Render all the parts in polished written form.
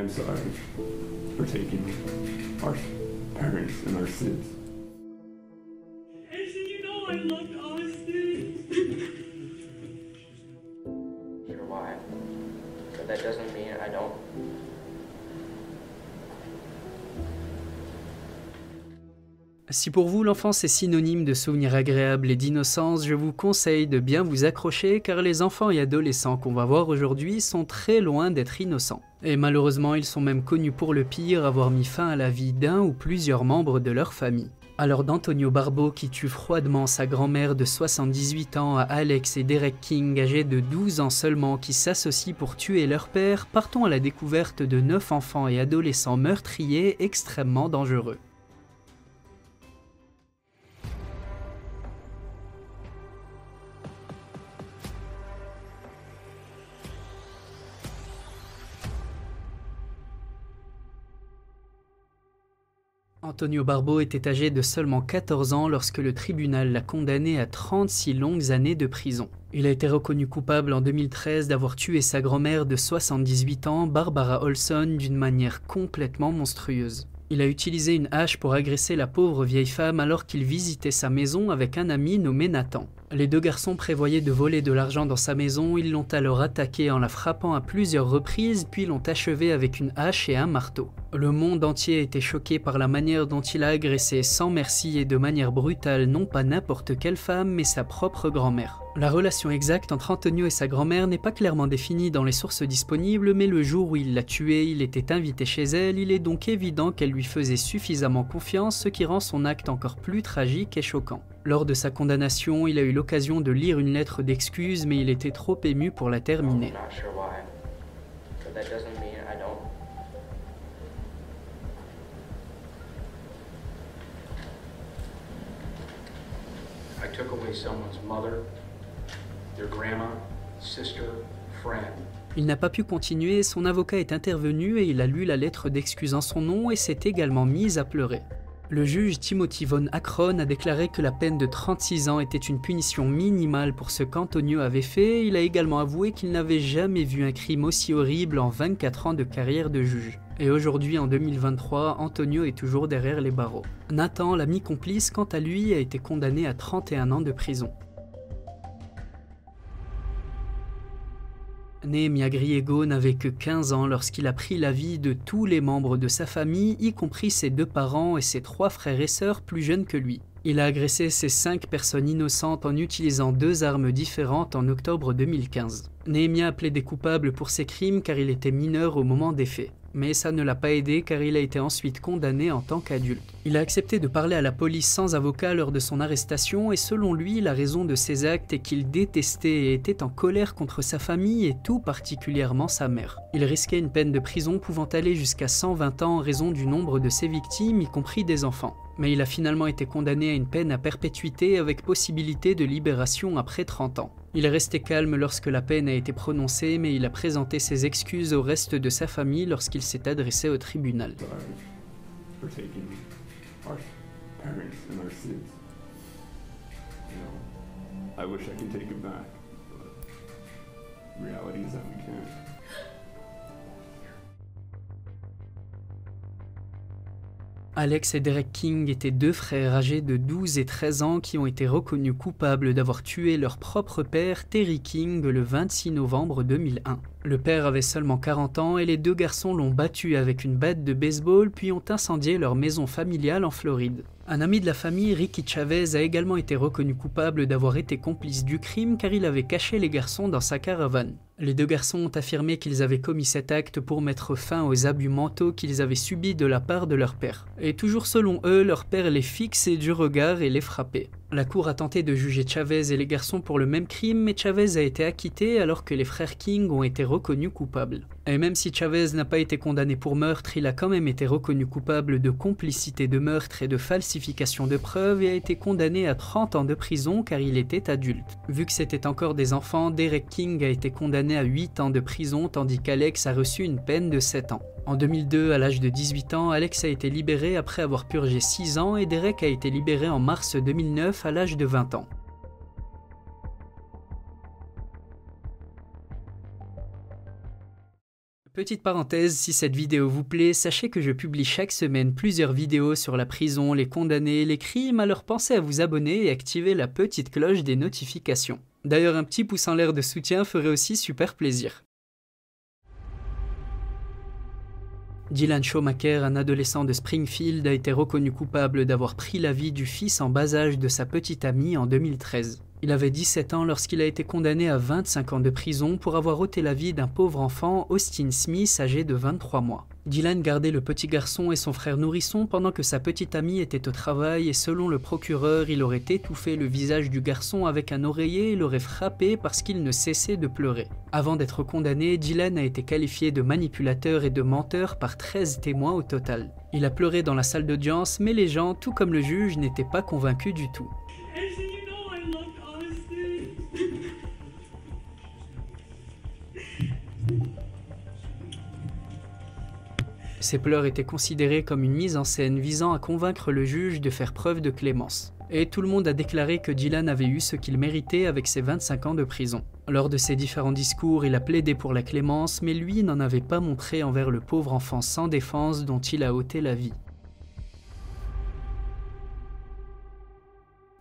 I'm sorry for taking our parents and our kids. Ashton, you know I loved Austin. Sure why, but that doesn't mean I don't. Si pour vous l'enfance est synonyme de souvenirs agréables et d'innocence, je vous conseille de bien vous accrocher car les enfants et adolescents qu'on va voir aujourd'hui sont très loin d'être innocents. Et malheureusement, ils sont même connus pour le pire, avoir mis fin à la vie d'un ou plusieurs membres de leur famille. Alors d'Antonio Barbeau qui tue froidement sa grand-mère de 78 ans à Alex et Derek King âgés de 12 ans seulement qui s'associent pour tuer leur père, partons à la découverte de 9 enfants et adolescents meurtriers extrêmement dangereux. Antonio Barbeau était âgé de seulement 14 ans lorsque le tribunal l'a condamné à 36 longues années de prison. Il a été reconnu coupable en 2013 d'avoir tué sa grand-mère de 78 ans, Barbara Olson, d'une manière complètement monstrueuse. Il a utilisé une hache pour agresser la pauvre vieille femme alors qu'il visitait sa maison avec un ami nommé Nathan. Les deux garçons prévoyaient de voler de l'argent dans sa maison, ils l'ont alors attaquée en la frappant à plusieurs reprises, puis l'ont achevée avec une hache et un marteau. Le monde entier a été choqué par la manière dont il a agressé sans merci et de manière brutale non pas n'importe quelle femme, mais sa propre grand-mère. La relation exacte entre Antonio et sa grand-mère n'est pas clairement définie dans les sources disponibles, mais le jour où il l'a tuée, il était invité chez elle, il est donc évident qu'elle lui faisait suffisamment confiance, ce qui rend son acte encore plus tragique et choquant. Lors de sa condamnation, il a eu l'occasion de lire une lettre d'excuse, mais il était trop ému pour la terminer. I took away someone's mother, their grandma, sister, friend. Il n'a pas pu continuer, son avocat est intervenu et il a lu la lettre d'excuse en son nom et s'est également mis à pleurer. Le juge Timothy von Akron a déclaré que la peine de 36 ans était une punition minimale pour ce qu'Antonio avait fait. Il a également avoué qu'il n'avait jamais vu un crime aussi horrible en 24 ans de carrière de juge. Et aujourd'hui, en 2023, Antonio est toujours derrière les barreaux. Nathan, l'ami complice, quant à lui, a été condamné à 31 ans de prison. Nehemia Griego n'avait que 15 ans lorsqu'il a pris la vie de tous les membres de sa famille, y compris ses 2 parents et ses 3 frères et sœurs plus jeunes que lui. Il a agressé ces 5 personnes innocentes en utilisant 2 armes différentes en octobre 2015. Nehemia a plaidé coupable pour ces crimes car il était mineur au moment des faits. Mais ça ne l'a pas aidé car il a été ensuite condamné en tant qu'adulte. Il a accepté de parler à la police sans avocat lors de son arrestation et selon lui, la raison de ses actes est qu'il détestait et était en colère contre sa famille et tout particulièrement sa mère. Il risquait une peine de prison pouvant aller jusqu'à 120 ans en raison du nombre de ses victimes, y compris des enfants. Mais il a finalement été condamné à une peine à perpétuité avec possibilité de libération après 30 ans. Il est resté calme lorsque la peine a été prononcée, mais il a présenté ses excuses au reste de sa famille lorsqu'il s'est adressé au tribunal. For taking our parents and our kids. You know, I wish I could take it back, but reality is that we can't. Alex et Derek King étaient 2 frères âgés de 12 et 13 ans qui ont été reconnus coupables d'avoir tué leur propre père, Terry King, le 26 novembre 2001. Le père avait seulement 40 ans et les 2 garçons l'ont battu avec une batte de baseball puis ont incendié leur maison familiale en Floride. Un ami de la famille, Ricky Chavez, a également été reconnu coupable d'avoir été complice du crime car il avait caché les garçons dans sa caravane. Les 2 garçons ont affirmé qu'ils avaient commis cet acte pour mettre fin aux abus mentaux qu'ils avaient subis de la part de leur père. Et toujours selon eux, leur père les fixait du regard et les frappait. La cour a tenté de juger Chavez et les garçons pour le même crime, mais Chavez a été acquitté alors que les frères King ont été reconnus coupables. Et même si Chavez n'a pas été condamné pour meurtre, il a quand même été reconnu coupable de complicité de meurtre et de falsification de preuves et a été condamné à 30 ans de prison car il était adulte. Vu que c'était encore des enfants, Derek King a été condamné à 8 ans de prison tandis qu'Alex a reçu une peine de 7 ans. En 2002, à l'âge de 18 ans, Alex a été libéré après avoir purgé 6 ans et Derek a été libéré en mars 2009 à l'âge de 20 ans. Petite parenthèse, si cette vidéo vous plaît, sachez que je publie chaque semaine plusieurs vidéos sur la prison, les condamnés, les crimes, alors pensez à vous abonner et activer la petite cloche des notifications. D'ailleurs, un petit pouce en l'air de soutien ferait aussi super plaisir. Dylan Schumacher, un adolescent de Springfield, a été reconnu coupable d'avoir pris la vie du fils en bas âge de sa petite amie en 2013. Il avait 17 ans lorsqu'il a été condamné à 25 ans de prison pour avoir ôté la vie d'un pauvre enfant, Austin Smith, âgé de 23 mois. Dylan gardait le petit garçon et son frère nourrisson pendant que sa petite amie était au travail et selon le procureur, il aurait étouffé le visage du garçon avec un oreiller et l'aurait frappé parce qu'il ne cessait de pleurer. Avant d'être condamné, Dylan a été qualifié de manipulateur et de menteur par 13 témoins au total. Il a pleuré dans la salle d'audience, mais les gens, tout comme le juge, n'étaient pas convaincus du tout. Ces pleurs étaient considérés comme une mise en scène visant à convaincre le juge de faire preuve de clémence. Et tout le monde a déclaré que Dylan avait eu ce qu'il méritait avec ses 25 ans de prison. Lors de ses différents discours, il a plaidé pour la clémence, mais lui n'en avait pas montré envers le pauvre enfant sans défense dont il a ôté la vie.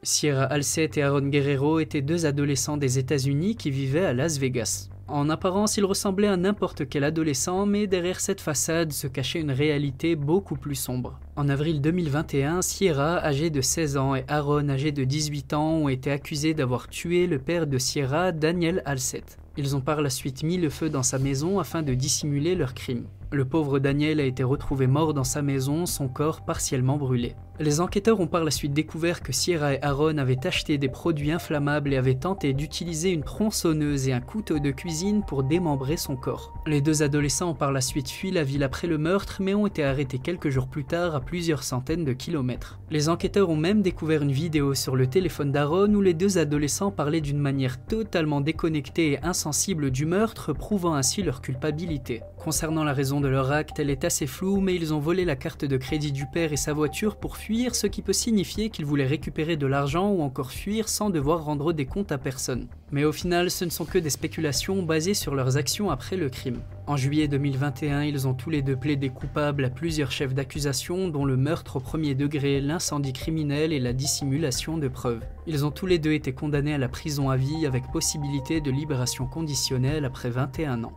Sierra Alcett et Aaron Guerrero étaient deux adolescents des États-Unis qui vivaient à Las Vegas. En apparence, ils ressemblaient à n'importe quel adolescent, mais derrière cette façade se cachait une réalité beaucoup plus sombre. En avril 2021, Sierra, âgée de 16 ans, et Aaron, âgé de 18 ans, ont été accusés d'avoir tué le père de Sierra, Daniel Alcett. Ils ont par la suite mis le feu dans sa maison afin de dissimuler leur crime. Le pauvre Daniel a été retrouvé mort dans sa maison, son corps partiellement brûlé. Les enquêteurs ont par la suite découvert que Sierra et Aaron avaient acheté des produits inflammables et avaient tenté d'utiliser une tronçonneuse et un couteau de cuisine pour démembrer son corps. Les deux adolescents ont par la suite fui la ville après le meurtre, mais ont été arrêtés quelques jours plus tard à plusieurs centaines de kilomètres. Les enquêteurs ont même découvert une vidéo sur le téléphone d'Aaron où les deux adolescents parlaient d'une manière totalement déconnectée et insensible du meurtre, prouvant ainsi leur culpabilité. Concernant la raison de leur acte, elle est assez floue, mais ils ont volé la carte de crédit du père et sa voiture pour fuir, ce qui peut signifier qu'ils voulaient récupérer de l'argent ou encore fuir sans devoir rendre des comptes à personne. Mais au final, ce ne sont que des spéculations basées sur leurs actions après le crime. En juillet 2021, ils ont tous les deux plaidé coupables à plusieurs chefs d'accusation, dont le meurtre au premier degré, l'incendie criminel et la dissimulation de preuves. Ils ont tous les deux été condamnés à la prison à vie avec possibilité de libération conditionnelle après 21 ans.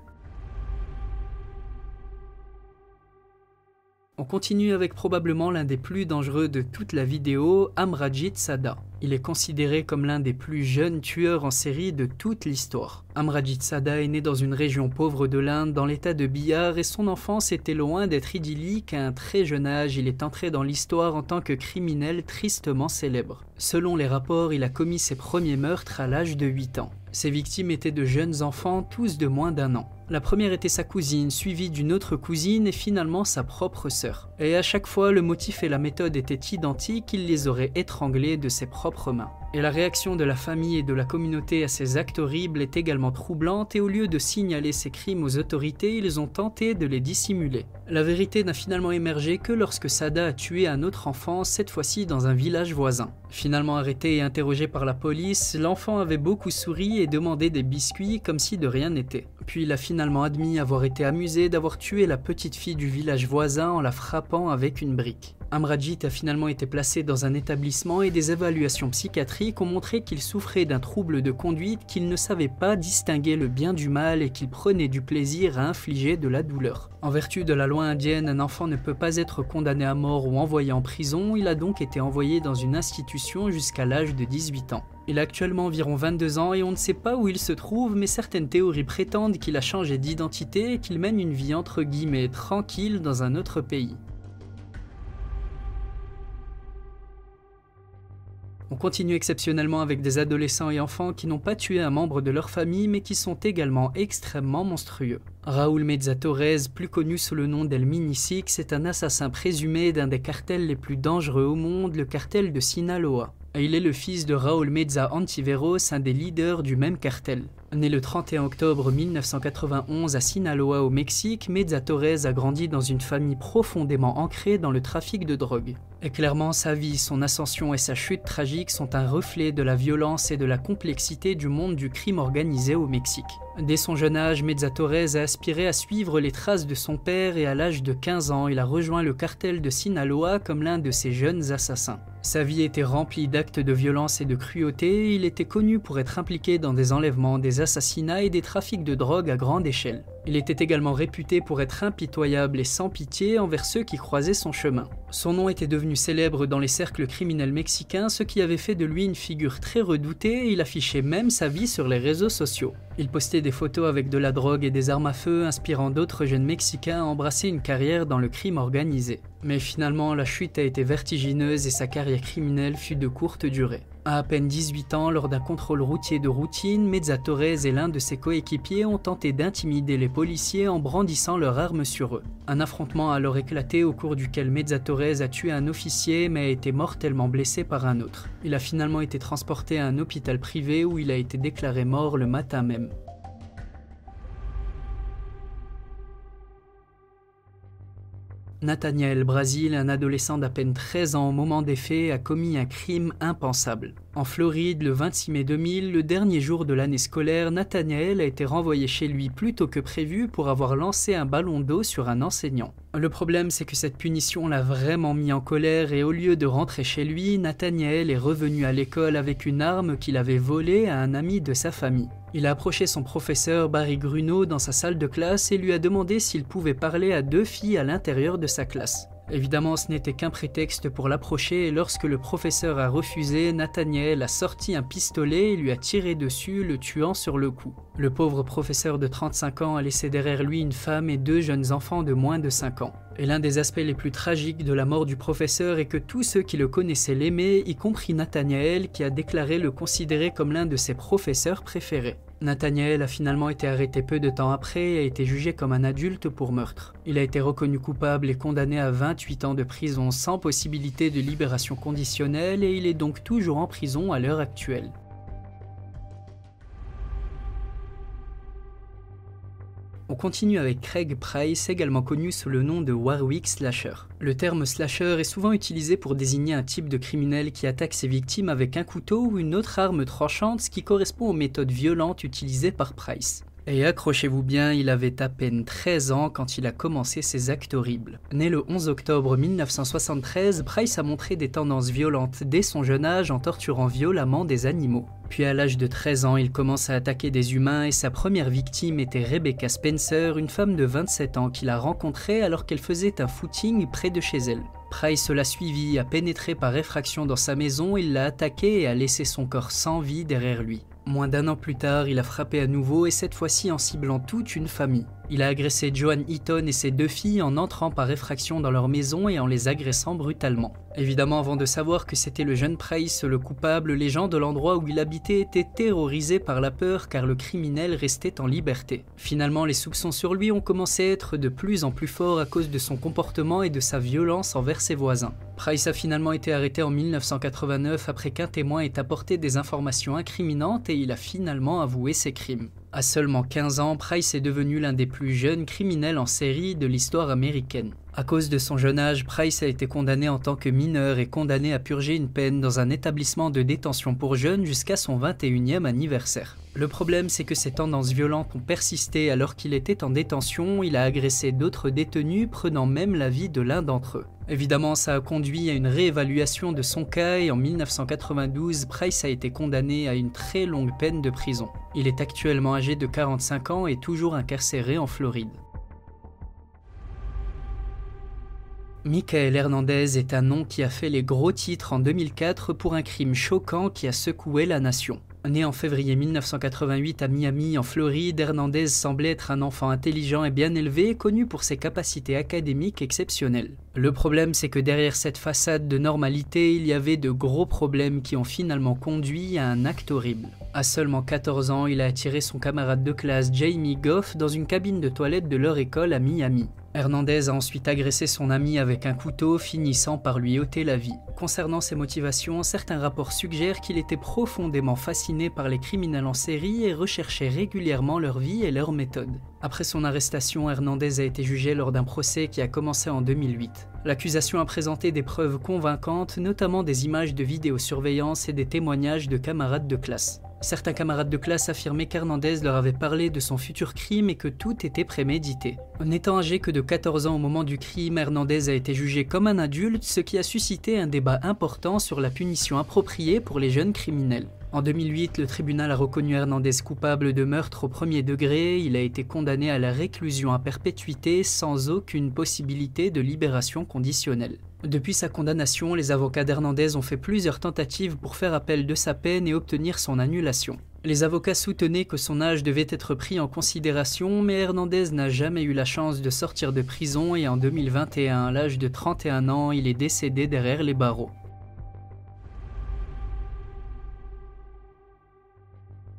On continue avec probablement l'un des plus dangereux de toute la vidéo, Amrajit Sada. Il est considéré comme l'un des plus jeunes tueurs en série de toute l'histoire. Amrajit Sada est né dans une région pauvre de l'Inde, dans l'état de Bihar, et son enfance était loin d'être idyllique. À un très jeune âge, il est entré dans l'histoire en tant que criminel tristement célèbre. Selon les rapports, il a commis ses premiers meurtres à l'âge de 8 ans. Ses victimes étaient de jeunes enfants, tous de moins d'1 an. La première était sa cousine, suivie d'une autre cousine et finalement sa propre sœur. Et à chaque fois, le motif et la méthode étaient identiques, il les aurait étranglés de ses propres mains. Et la réaction de la famille et de la communauté à ces actes horribles est également troublante, et au lieu de signaler ces crimes aux autorités, ils ont tenté de les dissimuler. La vérité n'a finalement émergé que lorsque Sada a tué un autre enfant, cette fois-ci dans un village voisin. Finalement arrêté et interrogé par la police, l'enfant avait beaucoup souri et demandé des biscuits comme si de rien n'était. Puis il a finalement admis avoir été amusé d'avoir tué la petite fille du village voisin en la frappant avec une brique. Amrajit a finalement été placé dans un établissement et des évaluations psychiatriques ont montré qu'il souffrait d'un trouble de conduite, qu'il ne savait pas distinguer le bien du mal et qu'il prenait du plaisir à infliger de la douleur. En vertu de la loi indienne, un enfant ne peut pas être condamné à mort ou envoyé en prison, il a donc été envoyé dans une institution jusqu'à l'âge de 18 ans. Il a actuellement environ 22 ans et on ne sait pas où il se trouve, mais certaines théories prétendent qu'il a changé d'identité et qu'il mène une vie entre guillemets tranquille dans un autre pays. On continue exceptionnellement avec des adolescents et enfants qui n'ont pas tué un membre de leur famille mais qui sont également extrêmement monstrueux. Raúl Meza Torres, plus connu sous le nom d'El Mini-Six, est un assassin présumé d'un des cartels les plus dangereux au monde, le cartel de Sinaloa. Et il est le fils de Raúl Meza Antiveros, un des leaders du même cartel. Né le 31 octobre 1991 à Sinaloa au Mexique, Meza Torres a grandi dans une famille profondément ancrée dans le trafic de drogue. Et clairement, sa vie, son ascension et sa chute tragique sont un reflet de la violence et de la complexité du monde du crime organisé au Mexique. Dès son jeune âge, Meza-Torres a aspiré à suivre les traces de son père et à l'âge de 15 ans, il a rejoint le cartel de Sinaloa comme l'un de ses jeunes assassins. Sa vie était remplie d'actes de violence et de cruauté, il était connu pour être impliqué dans des enlèvements, des assassinats et des trafics de drogue à grande échelle. Il était également réputé pour être impitoyable et sans pitié envers ceux qui croisaient son chemin. Son nom était devenu célèbre dans les cercles criminels mexicains, ce qui avait fait de lui une figure très redoutée et il affichait même sa vie sur les réseaux sociaux. Il postait des photos avec de la drogue et des armes à feu, inspirant d'autres jeunes Mexicains à embrasser une carrière dans le crime organisé. Mais finalement, la chute a été vertigineuse et sa carrière criminelle fut de courte durée. À peine 18 ans, lors d'un contrôle routier de routine, Meza-Torres et l'un de ses coéquipiers ont tenté d'intimider les policiers en brandissant leurs armes sur eux. Un affrontement a alors éclaté au cours duquel Meza-Torres a tué un officier mais a été mortellement blessé par un autre. Il a finalement été transporté à un hôpital privé où il a été déclaré mort le matin même. Nathaniel Brasil, un adolescent d'à peine 13 ans au moment des faits, a commis un crime impensable. En Floride, le 26 mai 2000, le dernier jour de l'année scolaire, Nathaniel a été renvoyé chez lui plus tôt que prévu pour avoir lancé un ballon d'eau sur un enseignant. Le problème, c'est que cette punition l'a vraiment mis en colère et au lieu de rentrer chez lui, Nathaniel est revenu à l'école avec une arme qu'il avait volée à un ami de sa famille. Il a approché son professeur Barry Gruno dans sa salle de classe et lui a demandé s'il pouvait parler à 2 filles à l'intérieur de sa classe. Évidemment, ce n'était qu'un prétexte pour l'approcher et lorsque le professeur a refusé, Nathaniel a sorti un pistolet et lui a tiré dessus, le tuant sur le coup. Le pauvre professeur de 35 ans a laissé derrière lui une femme et 2 jeunes enfants de moins de 5 ans. Et l'un des aspects les plus tragiques de la mort du professeur est que tous ceux qui le connaissaient l'aimaient, y compris Nathaniel, qui a déclaré le considérer comme l'un de ses professeurs préférés. Nathaniel a finalement été arrêté peu de temps après et a été jugé comme un adulte pour meurtre. Il a été reconnu coupable et condamné à 28 ans de prison sans possibilité de libération conditionnelle et il est donc toujours en prison à l'heure actuelle. On continue avec Craig Price, également connu sous le nom de Warwick Slasher. Le terme slasher est souvent utilisé pour désigner un type de criminel qui attaque ses victimes avec un couteau ou une autre arme tranchante, ce qui correspond aux méthodes violentes utilisées par Price. Et accrochez-vous bien, il avait à peine 13 ans quand il a commencé ses actes horribles. Né le 11 octobre 1973, Price a montré des tendances violentes dès son jeune âge en torturant violemment des animaux. Puis à l'âge de 13 ans, il commence à attaquer des humains et sa première victime était Rebecca Spencer, une femme de 27 ans qu'il a rencontrée alors qu'elle faisait un footing près de chez elle. Price l'a suivi, a pénétré par effraction dans sa maison, il l'a attaqué et a laissé son corps sans vie derrière lui. Moins d'1 an plus tard, il a frappé à nouveau et cette fois-ci en ciblant toute une famille. Il a agressé Joan Eaton et ses 2 filles en entrant par effraction dans leur maison et en les agressant brutalement. Évidemment, avant de savoir que c'était le jeune Price le coupable, les gens de l'endroit où il habitait étaient terrorisés par la peur car le criminel restait en liberté. Finalement, les soupçons sur lui ont commencé à être de plus en plus forts à cause de son comportement et de sa violence envers ses voisins. Price a finalement été arrêté en 1989 après qu'un témoin ait apporté des informations incriminantes et il a finalement avoué ses crimes. À seulement 15 ans, Price est devenu l'un des plus jeunes criminels en série de l'histoire américaine. À cause de son jeune âge, Price a été condamné en tant que mineur et condamné à purger une peine dans un établissement de détention pour jeunes jusqu'à son 21e anniversaire. Le problème, c'est que ses tendances violentes ont persisté alors qu'il était en détention, il a agressé d'autres détenus, prenant même la vie de l'un d'entre eux. Évidemment, ça a conduit à une réévaluation de son cas et en 1992, Price a été condamné à une très longue peine de prison. Il est actuellement âgé de 45 ans et toujours incarcéré en Floride. Michael Hernandez est un nom qui a fait les gros titres en 2004 pour un crime choquant qui a secoué la nation. Né en février 1988 à Miami, en Floride, Hernandez semblait être un enfant intelligent et bien élevé, connu pour ses capacités académiques exceptionnelles. Le problème, c'est que derrière cette façade de normalité, il y avait de gros problèmes qui ont finalement conduit à un acte horrible. À seulement 14 ans, il a attiré son camarade de classe Jamie Goff dans une cabine de toilette de leur école à Miami. Hernandez a ensuite agressé son ami avec un couteau, finissant par lui ôter la vie. Concernant ses motivations, certains rapports suggèrent qu'il était profondément fasciné par les criminels en série et recherchait régulièrement leur vie et leurs méthodes. Après son arrestation, Hernandez a été jugé lors d'un procès qui a commencé en 2008. L'accusation a présenté des preuves convaincantes, notamment des images de vidéosurveillance et des témoignages de camarades de classe. Certains camarades de classe affirmaient qu'Hernandez leur avait parlé de son futur crime et que tout était prémédité. N'étant âgé que de 14 ans au moment du crime, Hernandez a été jugé comme un adulte, ce qui a suscité un débat important sur la punition appropriée pour les jeunes criminels. En 2008, le tribunal a reconnu Hernandez coupable de meurtre au premier degré. Il a été condamné à la réclusion à perpétuité sans aucune possibilité de libération conditionnelle. Depuis sa condamnation, les avocats d'Hernandez ont fait plusieurs tentatives pour faire appel de sa peine et obtenir son annulation. Les avocats soutenaient que son âge devait être pris en considération, mais Hernandez n'a jamais eu la chance de sortir de prison et en 2021, à l'âge de 31 ans, il est décédé derrière les barreaux.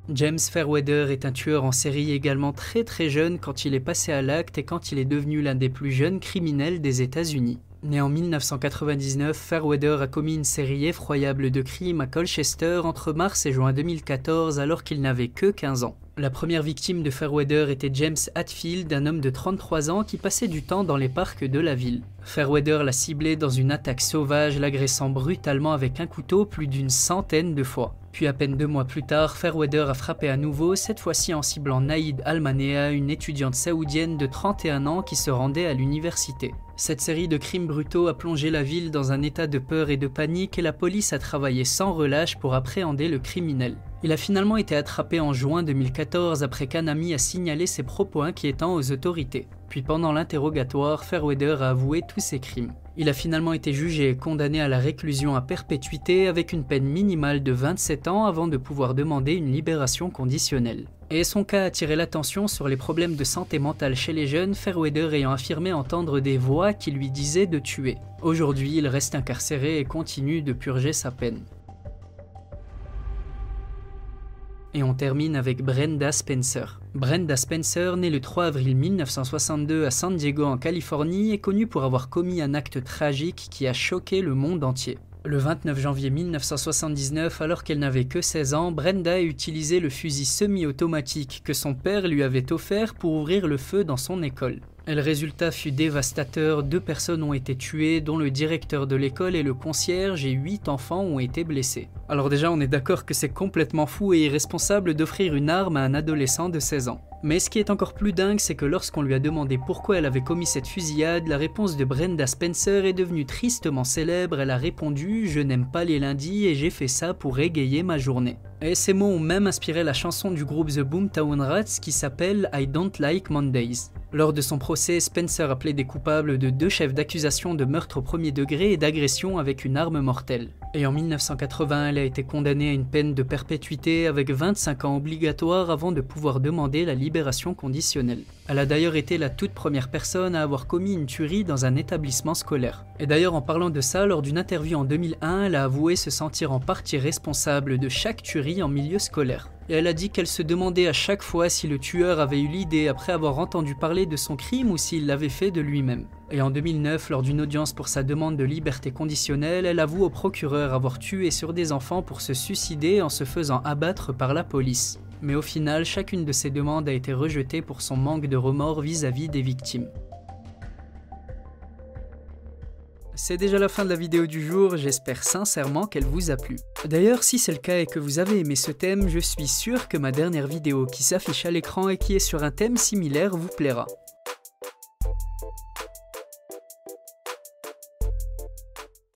James Fairweather est un tueur en série également très jeune quand il est passé à l'acte et quand il est devenu l'un des plus jeunes criminels des États-Unis. Né en 1999, Fairweather a commis une série effroyable de crimes à Colchester entre mars et juin 2014 alors qu'il n'avait que 15 ans. La première victime de Fairweather était James Hatfield, un homme de 33 ans qui passait du temps dans les parcs de la ville. Fairweather l'a ciblé dans une attaque sauvage, l'agressant brutalement avec un couteau plus d'une centaine de fois. Puis à peine 2 mois plus tard, Fairweather a frappé à nouveau, cette fois-ci en ciblant Naïd Al-Manea, une étudiante saoudienne de 31 ans qui se rendait à l'université. Cette série de crimes brutaux a plongé la ville dans un état de peur et de panique et la police a travaillé sans relâche pour appréhender le criminel. Il a finalement été attrapé en juin 2014 après qu'un ami a signalé ses propos inquiétants aux autorités. Puis pendant l'interrogatoire, Fairweather a avoué tous ses crimes. Il a finalement été jugé et condamné à la réclusion à perpétuité avec une peine minimale de 27 ans avant de pouvoir demander une libération conditionnelle. Et son cas a attiré l'attention sur les problèmes de santé mentale chez les jeunes, Fairweather ayant affirmé entendre des voix qui lui disaient de tuer. Aujourd'hui, il reste incarcéré et continue de purger sa peine. Et on termine avec Brenda Spencer. Brenda Spencer, née le 3 avril 1962 à San Diego en Californie, est connue pour avoir commis un acte tragique qui a choqué le monde entier. Le 29 janvier 1979, alors qu'elle n'avait que 16 ans, Brenda a utilisé le fusil semi-automatique que son père lui avait offert pour ouvrir le feu dans son école. Et le résultat fut dévastateur, 2 personnes ont été tuées, dont le directeur de l'école et le concierge, et 8 enfants ont été blessés. Alors déjà, on est d'accord que c'est complètement fou et irresponsable d'offrir une arme à un adolescent de 16 ans. Mais ce qui est encore plus dingue, c'est que lorsqu'on lui a demandé pourquoi elle avait commis cette fusillade, la réponse de Brenda Spencer est devenue tristement célèbre. Elle a répondu « Je n'aime pas les lundis et j'ai fait ça pour égayer ma journée ». Et ces mots ont même inspiré la chanson du groupe The Boomtown Rats qui s'appelle I Don't Like Mondays. Lors de son procès, Spencer a plaidé coupable de 2 chefs d'accusation de meurtre au premier degré et d'agression avec une arme mortelle. Et en 1980, elle a été condamnée à une peine de perpétuité avec 25 ans obligatoires avant de pouvoir demander la libération conditionnelle. Elle a d'ailleurs été la toute première personne à avoir commis une tuerie dans un établissement scolaire. Et d'ailleurs, en parlant de ça, lors d'une interview en 2001, elle a avoué se sentir en partie responsable de chaque tuerie en milieu scolaire. Et elle a dit qu'elle se demandait à chaque fois si le tueur avait eu l'idée après avoir entendu parler de son crime ou s'il l'avait fait de lui-même. Et en 2009, lors d'une audience pour sa demande de liberté conditionnelle, elle avoue au procureur avoir tué sur des enfants pour se suicider en se faisant abattre par la police. Mais au final, chacune de ses demandes a été rejetée pour son manque de remords vis-à-vis des victimes. C'est déjà la fin de la vidéo du jour, j'espère sincèrement qu'elle vous a plu. D'ailleurs, si c'est le cas et que vous avez aimé ce thème, je suis sûr que ma dernière vidéo qui s'affiche à l'écran et qui est sur un thème similaire vous plaira.